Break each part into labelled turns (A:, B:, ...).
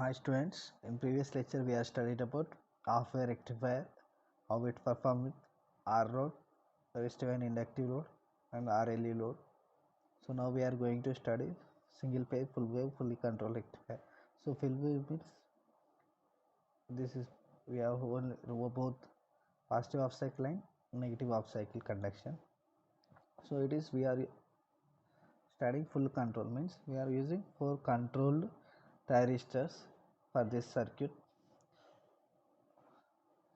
A: Hi students, in previous lecture we have studied about half-wave rectifier, how it performs with R load, resistive and inductive load and RLE load. So now we are going to study single phase full wave fully controlled rectifier. So full wave means this is we have only both positive off cycle and negative off cycle conduction. So it is we are studying full control means we are using 4 controlled thyristors for this circuit.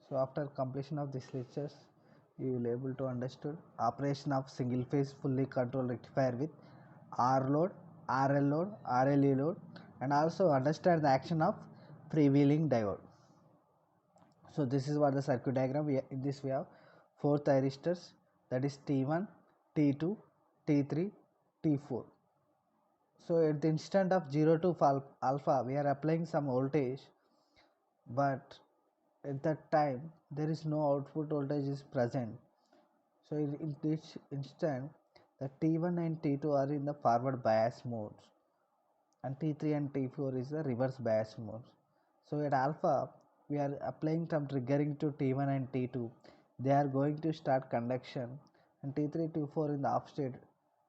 A: So after completion of these lectures, you will able to understand operation of single phase fully controlled rectifier with R load, RL load, RLE load, and also understand the action of freewheeling diode. So this is what the circuit diagram. In this we have 4 thyristors, that is T1, T2, T3, T4. So at the instant of 0 to alpha, we are applying some voltage, but at that time there is no output voltage is present. So in this instant the T1 and T2 are in the forward bias modes and T3 and T4 is the reverse bias modes. So at alpha we are applying some triggering to T1 and T2, they are going to start conduction, and T3 T4 in the off state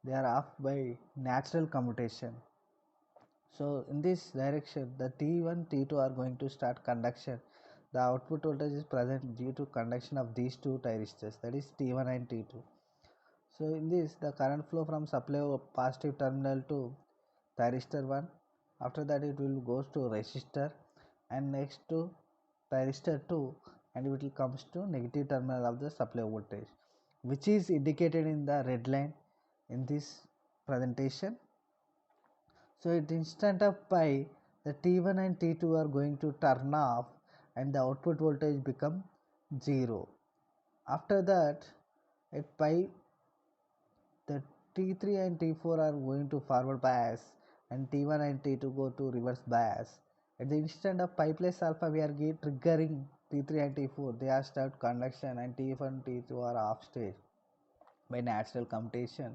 A: they are off by natural commutation. So in this direction the T1 T2 are going to start conduction. The output voltage is present due to conduction of these two thyristors, that is T1 and T2. So in this the current flow from supply of positive terminal to thyristor 1, after that it will goes to resistor and next to thyristor 2, and it will comes to negative terminal of the supply voltage, which is indicated in the red line in this presentation. So at the instant of pi, the T1 and T2 are going to turn off and the output voltage become 0. After that, at pi, the T3 and T4 are going to forward bias and T1 and T2 go to reverse bias. At the instant of pi plus alpha, we are triggering T3 and T4. They are start conduction and T1 and T2 are off stage by natural commutation.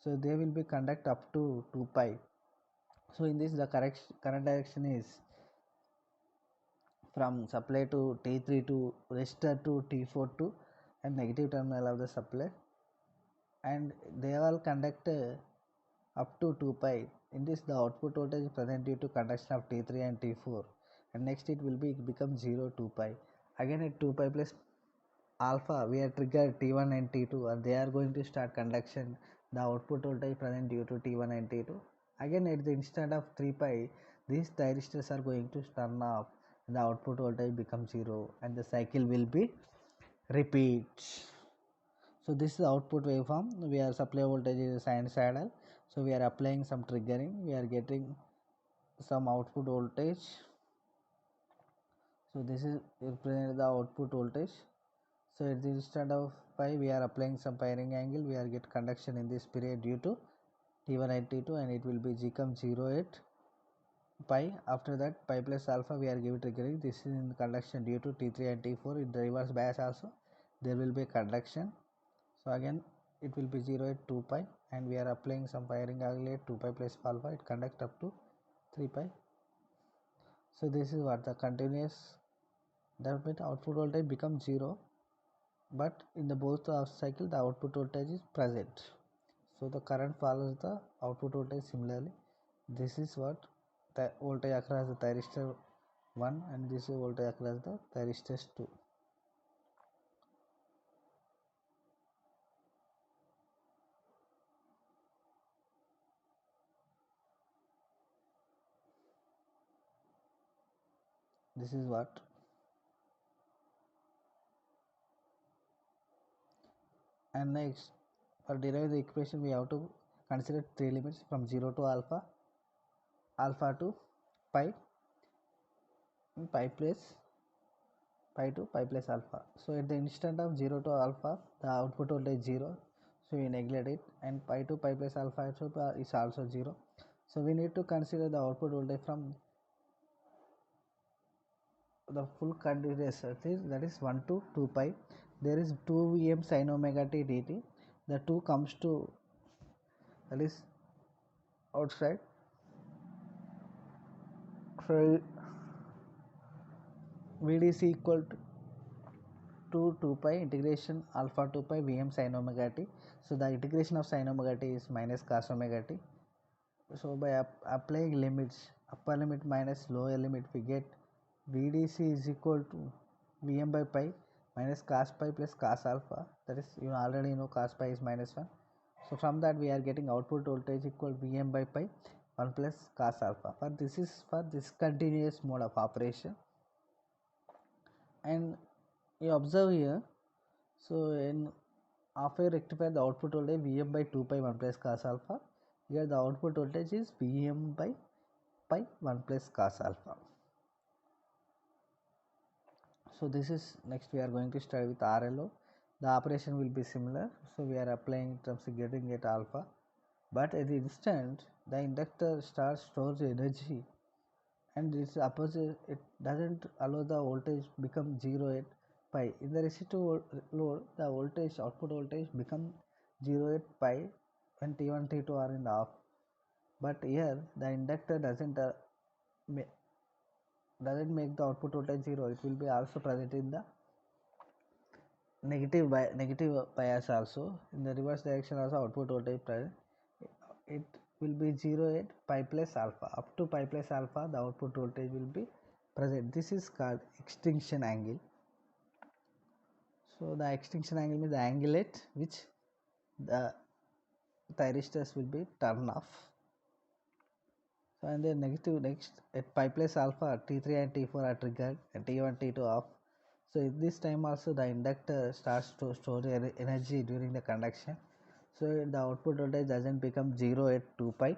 A: So they will be conduct up to 2 pi. So in this the current direction is from supply to T3 to resistor to T4 to and negative terminal of the supply, and they all conduct up to 2 pi. In this the output voltage is present due to conduction of T3 and T4, and next it will be become 0 2 pi. Again at 2 pi plus alpha we are triggered T1 and T2 and they are going to start conduction. The output voltage present due to T1 and T2. Again at the instant of 3 pi, these thyristors are going to turn off and the output voltage becomes 0 and the cycle will be repeat. So this is the output waveform. We are supply voltage is sinusoidal, so we are applying some triggering, we are getting some output voltage. So this is represent the output voltage. So at the instant of pi we are applying some pairing angle, we are get conduction in this period due to T1 and T2, and it will be become 0 at pi. After that pi plus alpha we are giving triggering, this is in conduction due to T3 and T4. In the reverse bias also there will be conduction. So again it will be 0 at 2 pi and we are applying some pairing angle at 2 pi plus alpha, it conduct up to 3 pi. So this is what the continuous, that means output voltage becomes 0, but in the both of cycle the output voltage is present. So the current follows the output voltage similarly. This is what the voltage across the thyristor 1 and this is voltage across the thyristors 2. This is what. And next, for derive the equation we have to consider 3 limits from 0 to alpha, alpha to pi, and pi plus pi to pi plus alpha. So at the instant of 0 to alpha the output voltage is 0, so we neglect it, and pi to pi plus alpha is also 0. So we need to consider the output voltage from the full continuous circuit, that is 1 to 2 pi. There is 2 Vm sin omega t dt. The 2 comes to, that is outside. So VDC equal to 2 pi integration alpha 2 pi Vm sin omega t. So the integration of sin omega t is minus cos omega t. So by applying limits, upper limit minus lower limit, we get VDC is equal to Vm by pi minus cos pi plus cos alpha. That is, you already know cos pi is minus 1. So from that we are getting output voltage equal Vm by pi 1 plus cos alpha. For this is for discontinuous mode of operation. And you observe here, so in after rectifier the output voltage Vm by 2 pi 1 plus cos alpha. Here the output voltage is Vm by pi 1 plus cos alpha. So this is next we are going to start with RLO. The operation will be similar. So we are applying in terms of getting at alpha, but at the instant the inductor starts stores energy, and it's opposite. It doesn't allow the voltage become 0 at pi. In the resistive load, the voltage output voltage become 0 at pi when T1 T2 are in the off. But here the inductor doesn't make the output voltage 0. It will be also present in the negative bias also. In the reverse direction also output voltage present. It will be 0 at pi plus alpha. Up to pi plus alpha the output voltage will be present. This is called extinction angle. So the extinction angle means the angle at which the thyristors will be turned off. So and then next at pi plus alpha T3 and T4 are triggered and T1 T2 off. So in this time also the inductor starts to store energy during the conduction. So the output voltage doesn't become 0 at 2 pi.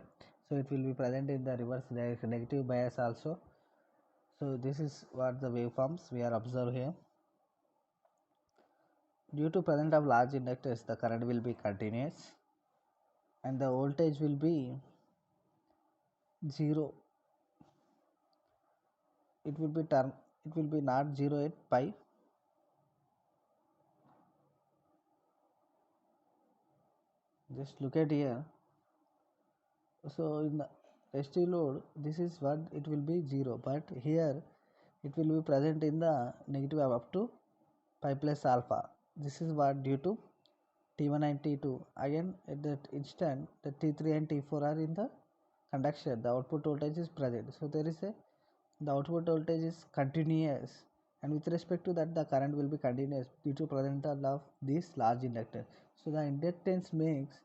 A: So it will be present in the reverse direction, negative bias also. So this is what the waveforms we are observe here. Due to presence of large inductors, the current will be continuous and the voltage will be 0. It will be not 0 at pi. Just look at here. So in the resistive load, this is what it will be 0, but here it will be present in the negative up to pi plus alpha. This is what due to T1 and T2. Again at that instant the T3 and T4 are in the conduction. The output voltage is present. So there is the output voltage is continuous, and with respect to that the current will be continuous due to presence of this large inductor. So the inductance makes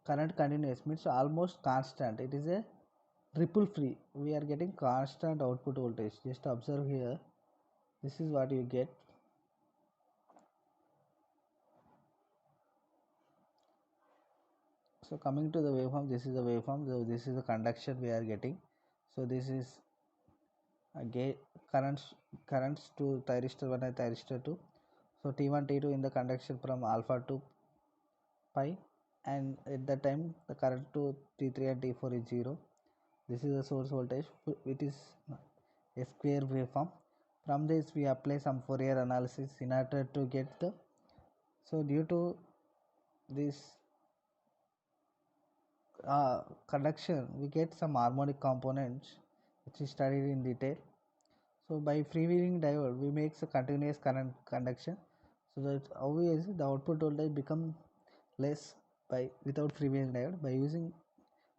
A: current continuous, means almost constant. It is a ripple free. We are getting constant output voltage. Just observe here. This is what you get. So coming to the waveform, this is the waveform. So this is the conduction we are getting. So this is a currents to thyristor 1 and thyristor 2. So T1 T2 in the conduction from alpha to pi, and at that time the current to T3 and T4 is 0. This is the source voltage. It is a square waveform. From this we apply some Fourier analysis in order to get the, so due to this conduction we get some harmonic components which is studied in detail. So by freewheeling diode we make a continuous current conduction, so that always the output voltage become less by without freewheeling diode. By using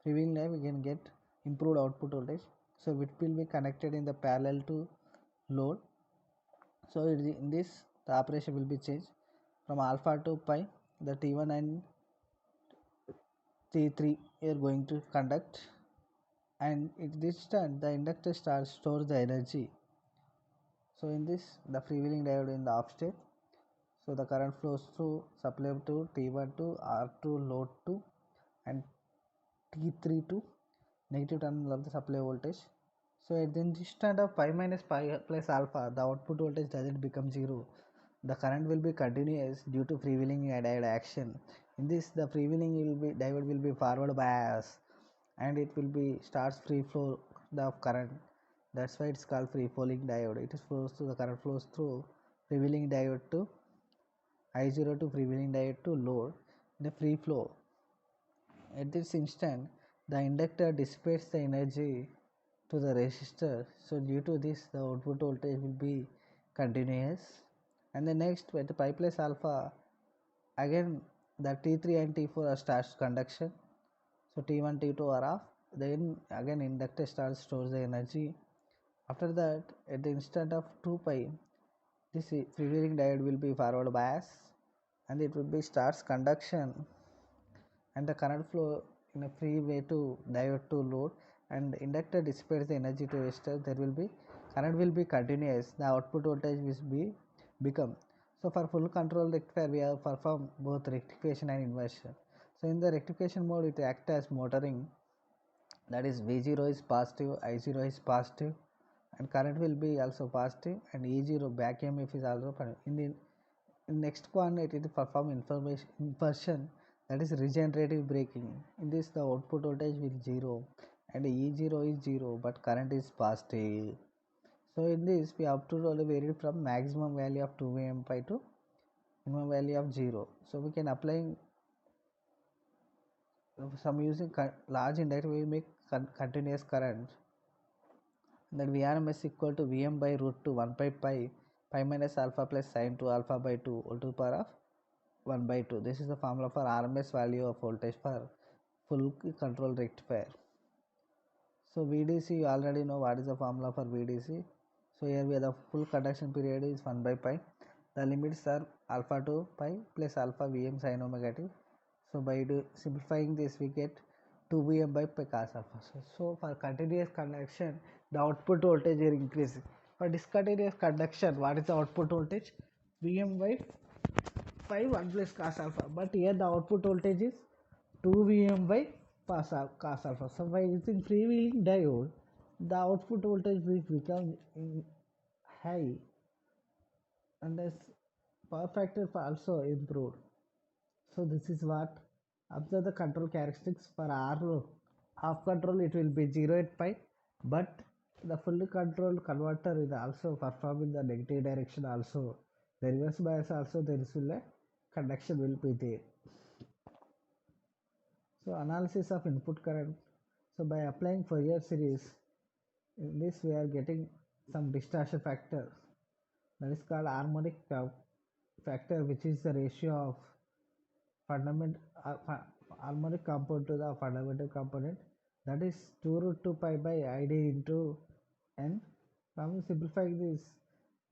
A: freewheeling diode we can get improved output voltage. So it will be connected in the parallel to load. So in this the operation will be changed from alpha to pi. The T1 and T3 are going to conduct, and at this time the inductor starts store the energy. So in this the freewheeling diode in the off state. So the current flows through supply to T1 to R2 load 2 and T3 to negative terminal of the supply voltage. So at the instant of pi minus pi plus alpha, the output voltage doesn't become 0. The current will be continuous due to freewheeling diode action. In this, the freewheeling diode will be forward bias, and it will be starts free flow the current. That's why it's called free flowing diode. It is flows through, the current flows through freewheeling diode to I0 to freewheeling diode to load in a free flow. At this instant, the inductor dissipates the energy to the resistor. So due to this the output voltage will be continuous. And the next with the pi plus alpha, again the T3 and T4 are starts conduction. So T1 T2 are off, then again inductor starts stores the energy. After that at the instant of 2 pi, this freewheeling diode will be forward bias and it will be starts conduction, and the current flow in a free way to diode to load, and inductor dissipates the energy to resistor. There will be current will be continuous, the output voltage will be become. So for full control rectifier we have performed both rectification and inversion. So in the rectification mode it acts as motoring, that is V0 is positive, I0 is positive, and current will be also positive, and E0 back EMF is also positive. In next one it is perform information inversion, that is regenerative braking. In this the output voltage will 0 and E0 is 0 but current is positive. So in this we have to only vary from maximum value of 2 vm pi to minimum value of 0. So we can apply some using large inductor we make continuous current, that Vrms equal to Vm by root 2 1 by pi minus alpha plus sine 2 alpha by 2 whole to the power of 1 by 2. This is the formula for RMS value of voltage for full control rectifier. So VDC, you already know what is the formula for VDC. So here we have the full conduction period is 1 by pi. The limits are alpha to pi plus alpha Vm sin omega t. So by simplifying this we get 2 Vm by pi cos alpha. So for continuous conduction the output voltage is increasing. For discontinuous conduction what is the output voltage? Vm by pi 1 plus cos alpha, but here the output voltage is 2 Vm by cos alpha. So by using freewheeling diode the output voltage will become high, and this power factor also improved. So this is what observe the control characteristics for R half control, it will be 0 at pi, but the fully controlled converter is also perform in the negative direction also. The reverse bias also there is will a conduction will be there. So analysis of input current. So by applying Fourier series, in this we are getting some distortion factor, that is called harmonic factor, which is the ratio of fundamental harmonic component to the fundamental component, that is 2 root 2 pi by id into n. From simplifying this,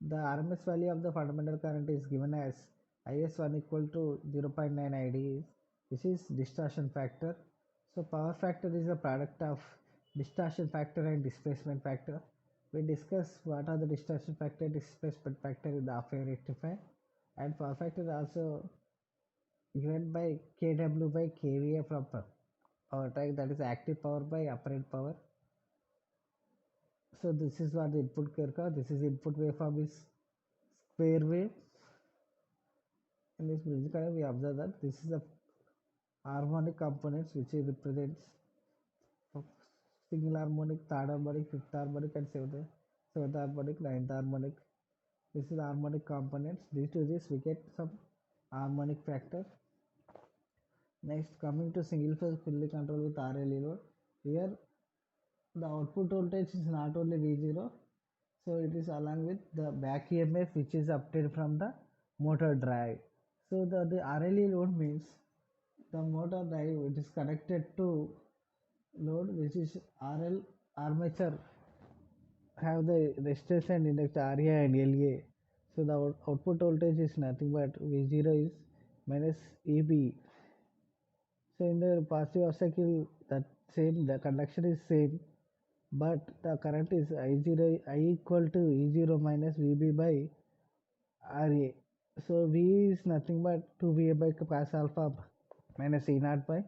A: the RMS value of the fundamental current is given as is1 equal to 0.9 id, which is distortion factor. So power factor is a product of distortion factor and displacement factor. We discuss what are the distortion factor, displacement factor in the half-wave rectifier, and power factor also given by kW by kVA from power track, that is active power by apparent power. So this is what the input curve. This is input waveform is square wave. In this bridge curve we observe that this is the harmonic components which represents single harmonic, third harmonic, fifth harmonic, and seventh harmonic, ninth harmonic. This is the harmonic components. Due to this we get some harmonic factor. Next, coming to single phase fully controlled with RLE load. Here the output voltage is not only V0, so it is along with the back EMF which is obtained from the motor drive. So the RLE load means the motor drive which is connected to load, which is RL armature have the resistance and inductor RA and LA. So the output voltage is nothing but V0 is minus EB. So in the positive cycle that same, the conduction is same, but the current is I0 I equal to E0 minus VB by RA. So V is nothing but 2VA by cos alpha minus E naught by.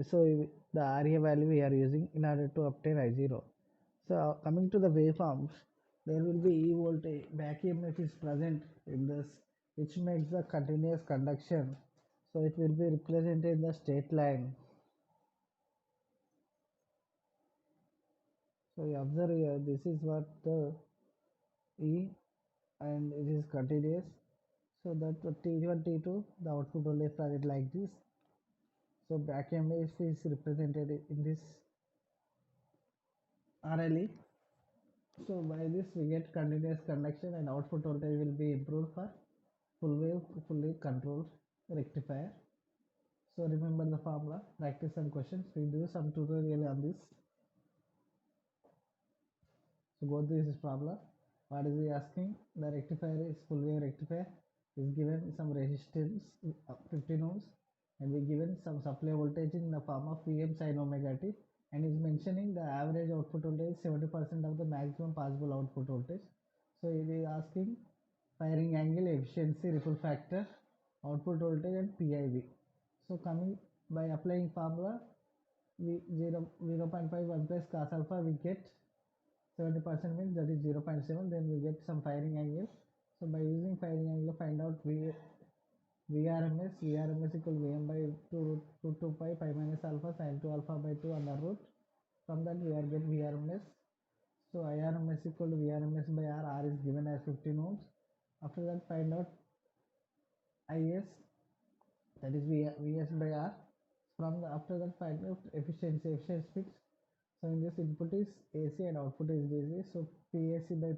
A: So the RA value we are using in order to obtain I0. So coming to the waveforms, there will be E voltage, back EMF is present in this, which makes the continuous conduction. So it will be represented in the straight line. So you observe here, this is what the E, and it is continuous. So that the T1, T2, the output will be present like this. So back EMF is represented in this RLE. So by this we get continuous conduction and output voltage will be improved for full wave fully controlled rectifier. So remember the formula, practice some questions. We do some tutorial on this. So go through this formula. What is he asking? The rectifier is full wave rectifier. Is given some resistance 15 ohms and we given some supply voltage in the form of Vm sin omega t, and is mentioning the average output voltage 70% of the maximum possible output voltage. So it is asking firing angle, efficiency, ripple factor, output voltage and PIV. So coming by applying formula, we 0.5 1 plus cos alpha we get 70% means that is 0.7, then we get some firing angle. So by using firing angle find out VRMS equal Vm by 2 root 2 pi pi minus alpha sin 2 alpha by 2 under root. From that we are get VRMS. So IRMS equal to VRMS by R is given as 15 ohms. After that find out IS, that is Vs by R. From the after that find out efficiency fixed. So in this input is AC and output is DC. So PAC by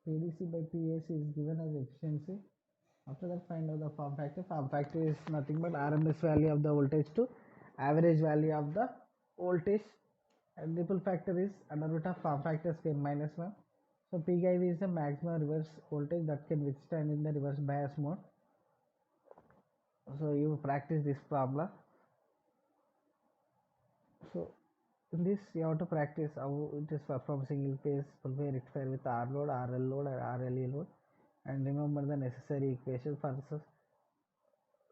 A: PDC by PAC is given as efficiency. After that find out the form factor. Form factor is nothing but RMS value of the voltage to average value of the voltage, and ripple factor is under root of form factor square minus 1. So PIV is the maximum reverse voltage that can withstand in the reverse bias mode. So you practice this problem. So in this you have to practice how it is from single phase full wave rectifier with R load, RL load and RLE load, and remember the necessary equation for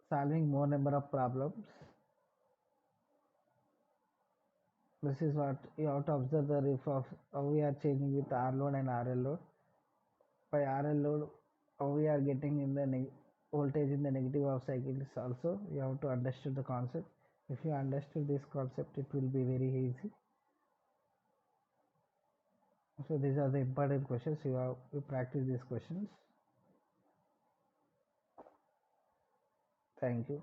A: solving more number of problems. This is what you have to observe the riff of how we are changing with R load and RL load. By RL load, how we are getting in the voltage in the negative of cycles also you have to understand the concept. If you understood this concept, it will be very easy. So these are the important questions. You have to practice these questions. Thank you.